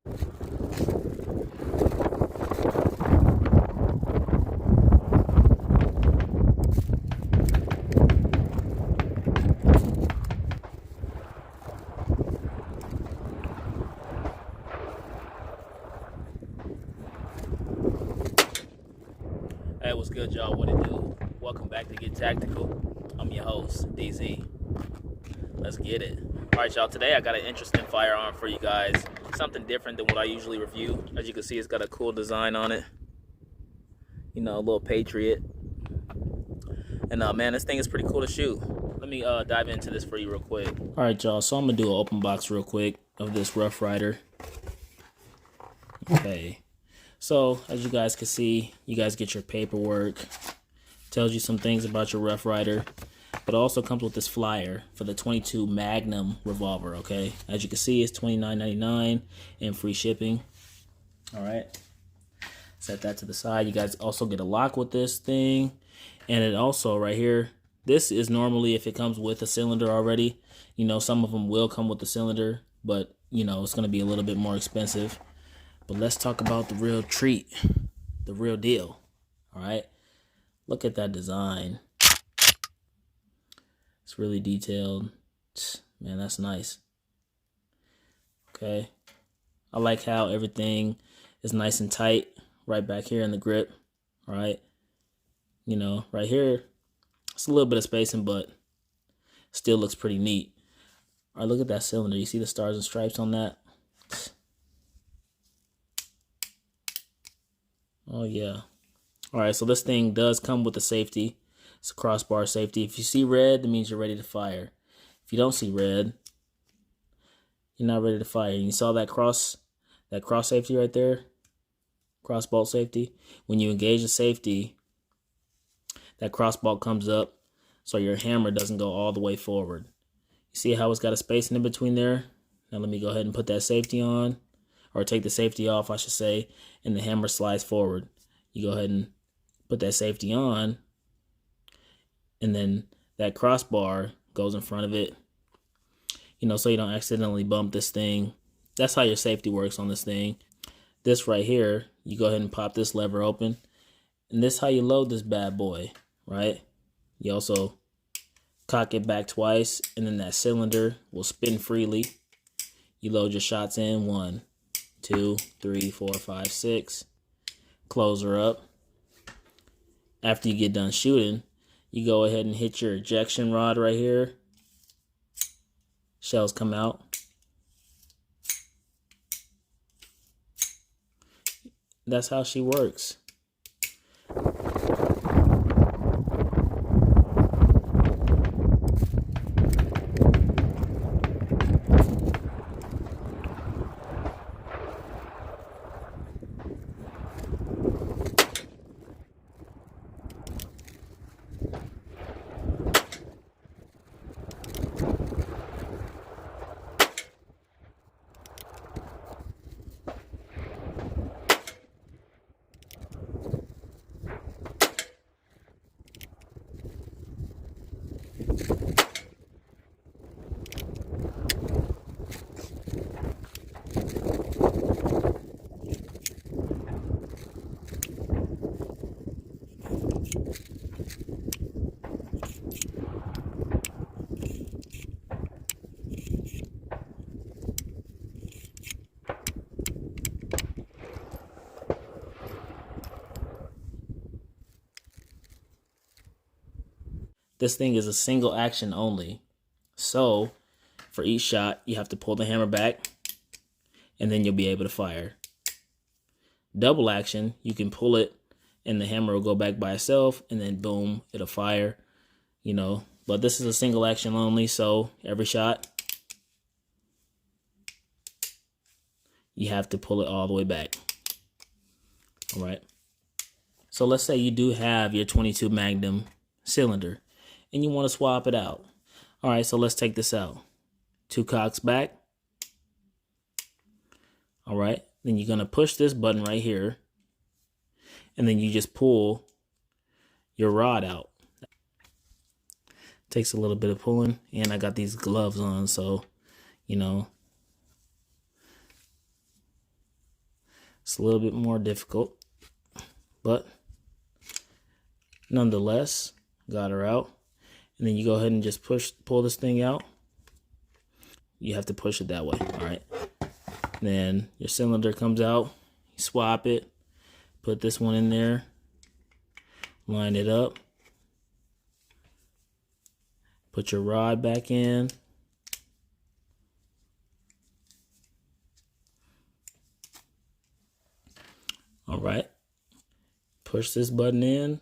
Hey, what's good, y'all? What it do? Welcome back to Get Tactical. I'm your host, DZ. Let's get it. All right, y'all. Today I got an interesting firearm for you guys. Something different than what I usually review. As you can see, it's got a cool design on it. You know, a little Patriot. And man, this thing is pretty cool to shoot. Let me dive into this for you real quick. All right, y'all. So I'm gonna do an open box real quick of this Rough Rider. Okay. So, as you guys can see, you guys get your paperwork. Tells you some things about your Rough Rider. But it also comes with this flyer for the 22 Magnum revolver, okay? As you can see, it's $29.99 and free shipping. All right. Set that to the side. You guys also get a lock with this thing. And it also, right here, this is normally, if it comes with a cylinder already, you know, some of them will come with the cylinder, but, you know, it's going to be a little bit more expensive. But let's talk about the real treat, the real deal, all right? Look at that design. It's really detailed. Man, that's nice. Okay. I like how everything is nice and tight right back here in the grip, all right? You know, right here, it's a little bit of spacing, but still looks pretty neat. All right, look at that cylinder. You see the stars and stripes on that? Oh, yeah. All right, so this thing does come with a safety. It's a crossbar safety. If you see red, that means you're ready to fire. If you don't see red, you're not ready to fire. And you saw that cross safety right there? Cross bolt safety. When you engage the safety, that cross bolt comes up so your hammer doesn't go all the way forward. You see how it's got a spacing in between there? Now let me go ahead and put that safety on, or take the safety off, I should say, and the hammer slides forward. You go ahead and put that safety on, and then that crossbar goes in front of it, you know, so you don't accidentally bump this thing. That's how your safety works on this thing. This right here, you go ahead and pop this lever open, and this is how you load this bad boy, right? You also cock it back twice, and then that cylinder will spin freely. You load your shots in, 1, 2, 3, 4, 5, 6. Close her up. After you get done shooting, you go ahead and hit your ejection rod right here. Shells come out. That's how she works. This thing is a single action only. So, for each shot, you have to pull the hammer back, and then you'll be able to fire. Double action, you can pull it, and the hammer will go back by itself, and then boom, it'll fire, you know. But this is a single action only, so every shot, you have to pull it all the way back. All right. So let's say you do have your 22 Magnum cylinder, and you want to swap it out. All right, so let's take this out. 2 cocks back. All right, then you're going to push this button right here, and then you just pull your rod out. Takes a little bit of pulling, and I got these gloves on, so, you know, It's a little bit more difficult, but nonetheless, got her out. And then you go ahead and just pull this thing out. You have to push it that way, all right? Then your cylinder comes out, you swap it, put this one in there, line it up, put your rod back in. All right, push this button in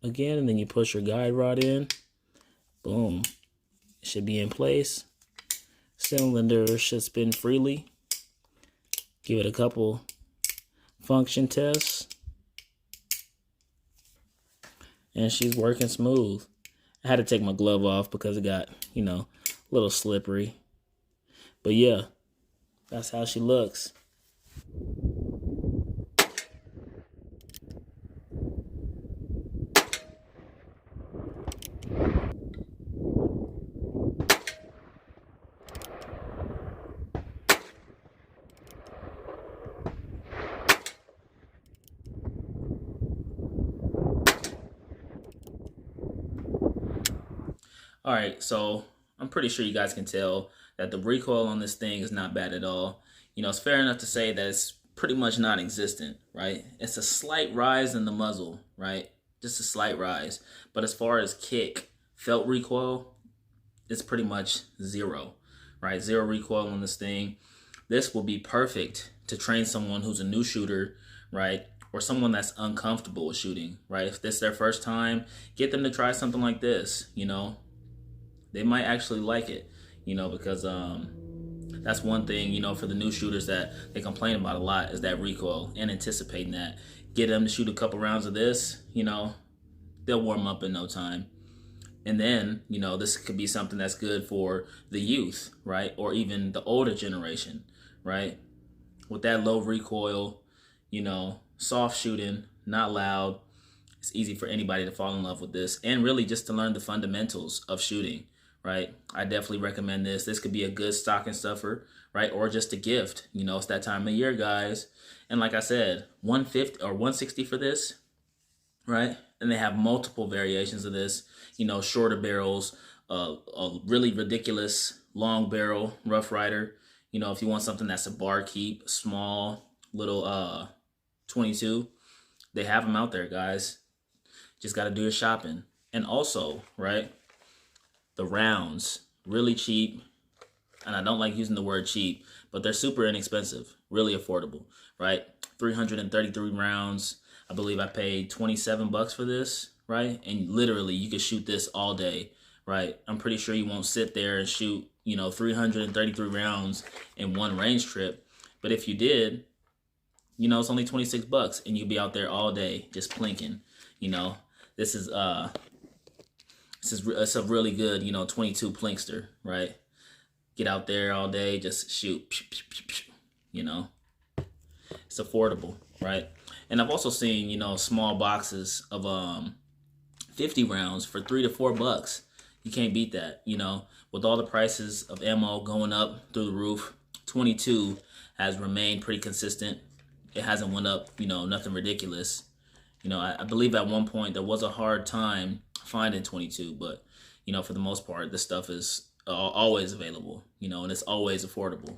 again, and then you push your guide rod in. Boom, it should be in place. Cylinder should spin freely. Give it a couple function tests. And she's working smooth. I had to take my glove off because it got, you know, a little slippery. But yeah, that's how she looks. All right, so I'm pretty sure you guys can tell that the recoil on this thing is not bad at all. You know, it's fair enough to say that it's pretty much non-existent, right? It's a slight rise in the muzzle, right? Just a slight rise. But as far as kick, felt recoil, it's pretty much zero, right? Zero recoil on this thing. This will be perfect to train someone who's a new shooter, right? Or someone that's uncomfortable with shooting, right? If this is their first time, get them to try something like this, you know? They might actually like it, you know, because that's one thing, you know, for the new shooters that they complain about a lot is that recoil and anticipating that. Get them to shoot a couple rounds of this, you know, they'll warm up in no time. And then, you know, this could be something that's good for the youth, right? Or even the older generation, right? With that low recoil, you know, soft shooting, not loud. It's easy for anybody to fall in love with this and really just to learn the fundamentals of shooting, right? I definitely recommend this. This could be a good stocking stuffer, right? Or just a gift. You know, it's that time of year, guys. And like I said, 150 or 160 for this, right? And they have multiple variations of this, you know, shorter barrels, a really ridiculous long barrel Rough Rider. You know, if you want something that's a bar keep, small little 22, they have them out there, guys. Just got to do your shopping. And also, right, the rounds, really cheap. And I don't like using the word cheap, but they're super inexpensive, really affordable, right? 333 rounds. I believe I paid 27 bucks for this, right? And literally you could shoot this all day, right? I'm pretty sure you won't sit there and shoot, you know, 333 rounds in one range trip. But if you did, you know, it's only 26 bucks and you'll be out there all day just plinking, you know. This is it's a really good, you know, 22 plinkster, right? Get out there all day, just shoot, you know. It's affordable, right? And I've also seen, you know, small boxes of 50 rounds for $3 to $4. You can't beat that, you know. With all the prices of ammo going up through the roof, 22 has remained pretty consistent. It hasn't went up, you know, nothing ridiculous. You know, I believe at one point there was a hard time finding 22, but, you know, for the most part, this stuff is always available, you know, and it's always affordable.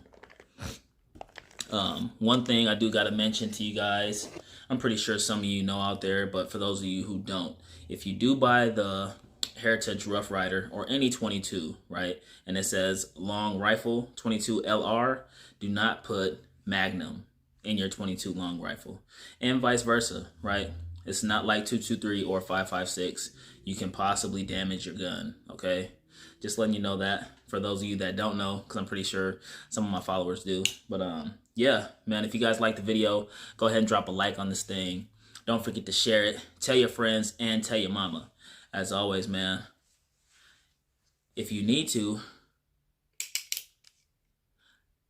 One thing I do got to mention to you guys, I'm pretty sure some of you know out there, but for those of you who don't, if you do buy the Heritage Rough Rider or any 22, right, and it says long rifle 22 LR, do not put Magnum in your 22 long rifle, and vice versa, right? It's not like 223 or 5.56. You can possibly damage your gun, okay? Just letting you know that for those of you that don't know, because I'm pretty sure some of my followers do. But yeah, man, if you guys like the video, go ahead and drop a like on this thing. Don't forget to share it. Tell your friends and tell your mama. As always, man, if you need to,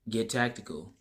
get tactical.